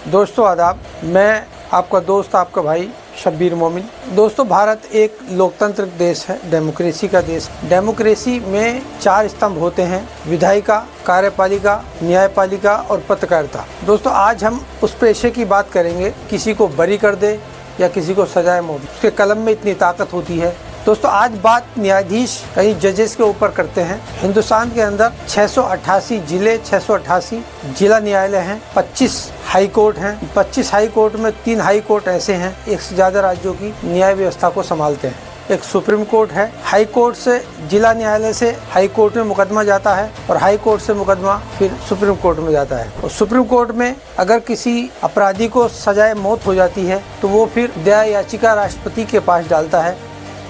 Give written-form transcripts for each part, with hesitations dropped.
दोस्तों आदाब, मैं आपका दोस्त, आपका भाई शब्बीर मोमिन। दोस्तों, भारत एक लोकतंत्र देश है, डेमोक्रेसी का देश। डेमोक्रेसी में 4 स्तंभ होते हैं: विधायिका, कार्यपालिका, न्यायपालिका और पत्रकारिता। दोस्तों, आज हम उस पेशे की बात करेंगे, किसी को बरी कर दे या किसी को सजाए मौत, उसके कलम में इतनी ताकत होती है। दोस्तों, आज बात न्यायाधीश कहीं जजेस के ऊपर करते हैं। हिंदुस्तान के अंदर 688 जिले, 688 जिला न्यायालय हैं, 25 हाई कोर्ट हैं। 25 हाई कोर्ट में 3 हाई कोर्ट ऐसे हैं, एक से ज़्यादा राज्यों की न्याय व्यवस्था को संभालते हैं। एक सुप्रीम कोर्ट है। हाई कोर्ट से, जिला न्यायालय से हाई कोर्ट में मुकदमा जाता है और हाई कोर्ट से मुकदमा फिर सुप्रीम कोर्ट में जाता है। और सुप्रीम कोर्ट में अगर किसी अपराधी को सजाए मौत हो जाती है तो वो फिर दया याचिका राष्ट्रपति के पास डालता है।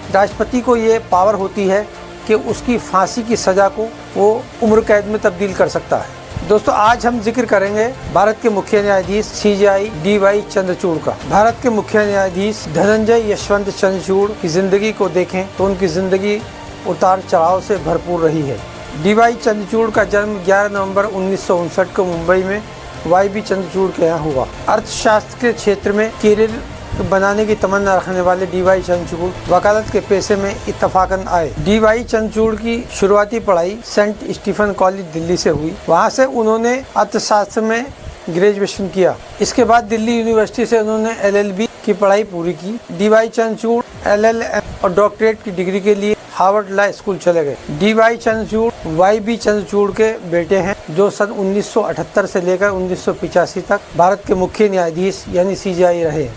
राष्ट्रपति को ये पावर होती है कि उसकी फांसी की सज़ा को वो उम्र कैद में तब्दील कर सकता है। दोस्तों, आज हम जिक्र करेंगे भारत के मुख्य न्यायाधीश CJI DY चंद्रचूड़ का। भारत के मुख्य न्यायाधीश धनंजय यशवंत चंद्रचूड़ की ज़िंदगी को देखें तो उनकी ज़िंदगी उतार चढ़ाव से भरपूर रही है। DY चंद्रचूड़ का जन्म 11 नवंबर 1959 को मुंबई में YB चंद्रचूड़ के यहाँ हुआ। अर्थशास्त्र के क्षेत्र में करियर बनाने की तमन्ना रखने वाले DY चंद्रचूड़ वकालत के पेशे में इत्तफाकन आए। DY चंद्रचूड़ की शुरुआती पढ़ाई सेंट स्टीफन कॉलेज दिल्ली से हुई। वहां से उन्होंने अर्थशास्त्र में ग्रेजुएशन किया। इसके बाद दिल्ली यूनिवर्सिटी से उन्होंने LLB की पढ़ाई पूरी की। DY चंद्रचूड़ LLM और डॉक्टरेट की डिग्री के लिए हार्वर्ड लॉ स्कूल चले गए। DY चंद्रचूड़ YB चंद्रचूड़ के बेटे हैं, जो सन 1978 से लेकर 1985 तक भारत के मुख्य न्यायाधीश यानी CJI रहे।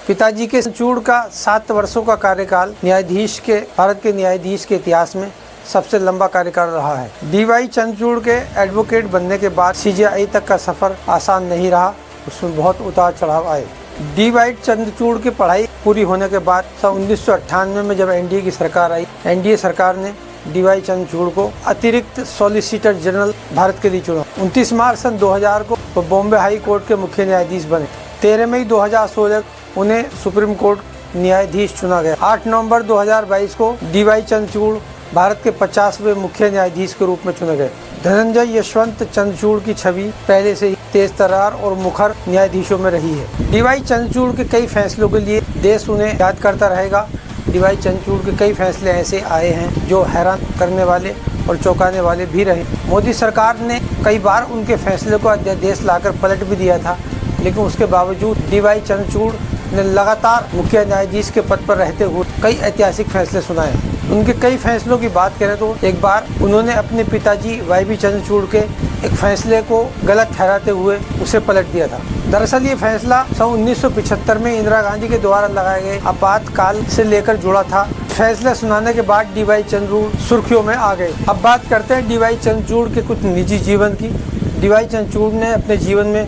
पिताजी के चंद्रचूड़ का 7 वर्षों का कार्यकाल भारत के न्यायाधीश के इतिहास में सबसे लंबा कार्यकाल रहा है। DY चंद्रचूड़ के एडवोकेट बनने के बाद CJI तक का सफर आसान नहीं रहा, उसमें बहुत उतार चढ़ाव आए। DY चंद्रचूड़ की पढ़ाई पूरी होने के बाद सन 1998 में जब NDA की सरकार आई, NDA सरकार ने DY चंद्रचूड़ को अतिरिक्त सॉलिसिटर जनरल भारत के लिए चुना। 29 मार्च सन 2000 को वो बॉम्बे हाई कोर्ट के मुख्य न्यायाधीश बने। 13 मई 2016 उन्हें सुप्रीम कोर्ट न्यायाधीश चुना गया। 8 नवंबर 2022 को DY चंद्रचूड़ भारत के 50वें मुख्य न्यायाधीश के रूप में चुने गए। धनंजय यशवंत चंद्रचूड़ की छवि पहले से ही तेज तर्रार और मुखर न्यायाधीशों में रही है। DY चंद्रचूड़ के कई फैसलों के लिए देश उन्हें याद करता रहेगा। DY चंद्रचूड़ के कई फैसले ऐसे आए हैं जो हैरान करने वाले और चौंकाने वाले भी रहे। मोदी सरकार ने कई बार उनके फैसले को अध्यादेश लाकर पलट भी दिया था, लेकिन उसके बावजूद DY चंद्रचूड़ ने लगातार मुख्य न्यायाधीश के पद पर रहते हुए कई ऐतिहासिक फैसले सुनाए। उनके कई फैसलों की बात करें तो एक बार उन्होंने अपने पिताजी YB चंद्रचूड़ के एक फैसले को गलत ठहराते हुए उसे पलट दिया था। दरअसल ये फैसला सन 1975 में इंदिरा गांधी के द्वारा लगाए गए आपातकाल से लेकर जुड़ा था। फैसला सुनाने के बाद DY चंद्रचूड़ सुर्खियों में आ गए। अब बात करते हैं DY चंद्रचूड़ के कुछ निजी जीवन की। DY चंद्रचूड़ ने अपने जीवन में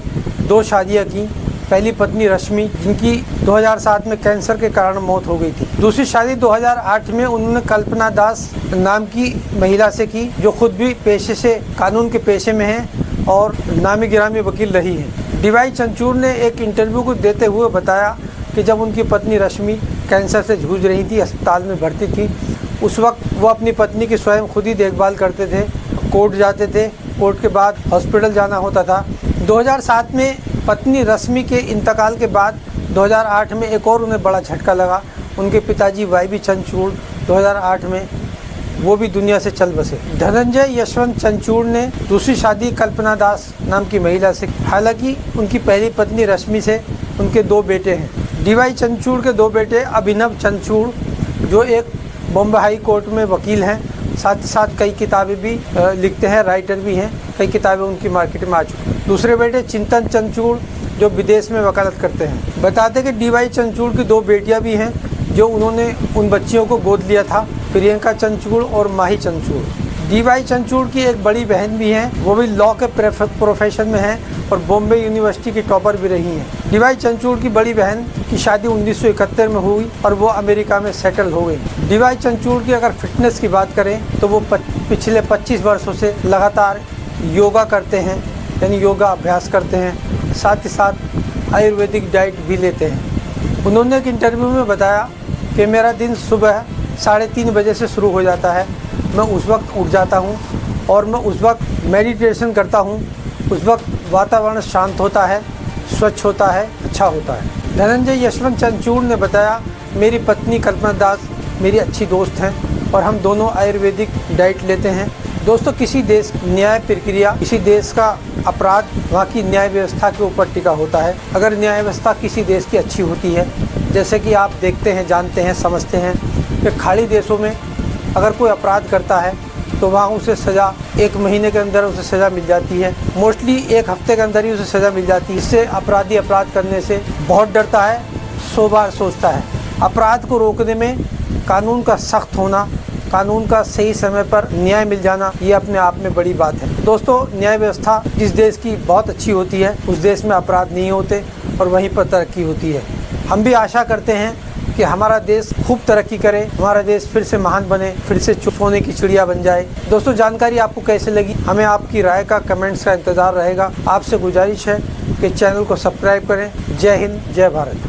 2 शादियाँ की। पहली पत्नी रश्मि, जिनकी 2007 में कैंसर के कारण मौत हो गई थी। दूसरी शादी 2008 में उन्होंने कल्पना दास नाम की महिला से की, जो खुद भी पेशे से कानून के पेशे में है और नामी गिरामी वकील रही है। DY चंद्रचूड़ ने एक इंटरव्यू को देते हुए बताया कि जब उनकी पत्नी रश्मि कैंसर से जूझ रही थी, अस्पताल में भर्ती थी, उस वक्त वो अपनी पत्नी की स्वयं खुद ही देखभाल करते थे। कोर्ट जाते थे, कोर्ट के बाद हॉस्पिटल जाना होता था। 2007 में पत्नी रश्मि के इंतकाल के बाद 2008 में एक और उन्हें बड़ा झटका लगा। उनके पिताजी YB चंद्रचूड़ 2008 में वो भी दुनिया से चल बसे। धनंजय यशवंत चंद्रचूड़ ने दूसरी शादी कल्पना दास नाम की महिला से। हालांकि उनकी पहली पत्नी रश्मि से उनके 2 बेटे हैं। DY चंद्रचूड़ के 2 बेटे अभिनव चंद्रचूड़, जो एक बॉम्बे हाई कोर्ट में वकील हैं, साथ ही साथ कई किताबें भी लिखते हैं, राइटर भी हैं। कई किताबें उनकी मार्केट में आ चुकी। दूसरे बेटे चिंतन चंद्रचूड़, जो विदेश में वकालत करते हैं। बताते कि DY चंद्रचूड़ की 2 बेटियां भी हैं, जो उन्होंने उन बच्चियों को गोद लिया था, प्रियंका चंद्रचूड़ और माही चंद्रचूड़। DY चंद्रचूड़ की एक बड़ी बहन भी है, वो भी लॉ के प्रोफेशन में है और बॉम्बे यूनिवर्सिटी की टॉपर भी रही हैं। DY चंद्रचूड़ की बड़ी बहन की शादी 1971 में हुई और वो अमेरिका में सेटल हो गई। DY चंद्रचूड़ की अगर फिटनेस की बात करें तो वो पिछले 25 वर्षों से लगातार योगा करते हैं, यानी योगा अभ्यास करते हैं, साथ ही साथ आयुर्वेदिक डाइट भी लेते हैं। उन्होंने एक इंटरव्यू में बताया कि मेरा दिन सुबह 3:30 बजे से शुरू हो जाता है। मैं उस वक्त उठ जाता हूँ और मैं उस वक्त मेडिटेशन करता हूँ। उस वक्त वातावरण शांत होता है, स्वच्छ होता है, अच्छा होता है। धनंजय यशवंत चंद्रचूड़ ने बताया, मेरी पत्नी कल्पना दास मेरी अच्छी दोस्त हैं और हम दोनों आयुर्वेदिक डाइट लेते हैं। दोस्तों, किसी देश न्याय प्रक्रिया, किसी देश का अपराध वहाँ की न्याय व्यवस्था के ऊपर टिका होता है। अगर न्याय व्यवस्था किसी देश की अच्छी होती है, जैसे कि आप देखते हैं, जानते हैं, समझते हैं कि खाड़ी देशों में अगर कोई अपराध करता है तो वहाँ उसे सज़ा 1 महीने के अंदर उसे सज़ा मिल जाती है, मोस्टली 1 हफ्ते के अंदर ही उसे सज़ा मिल जाती है। इससे अपराधी अपराध करने से बहुत डरता है, 100 बार सोचता है। अपराध को रोकने में कानून का सख्त होना, कानून का सही समय पर न्याय मिल जाना, ये अपने आप में बड़ी बात है। दोस्तों, न्याय व्यवस्था जिस देश की बहुत अच्छी होती है उस देश में अपराध नहीं होते और वहीं पर तरक्की होती है। हम भी आशा करते हैं कि हमारा देश खूब तरक्की करे, हमारा देश फिर से महान बने, फिर से चुप होने की चिड़िया बन जाए। दोस्तों, जानकारी आपको कैसे लगी? हमें आपकी राय का, कमेंट्स का इंतज़ार रहेगा। आपसे गुजारिश है कि चैनल को सब्सक्राइब करें। जय हिंद, जय भारत।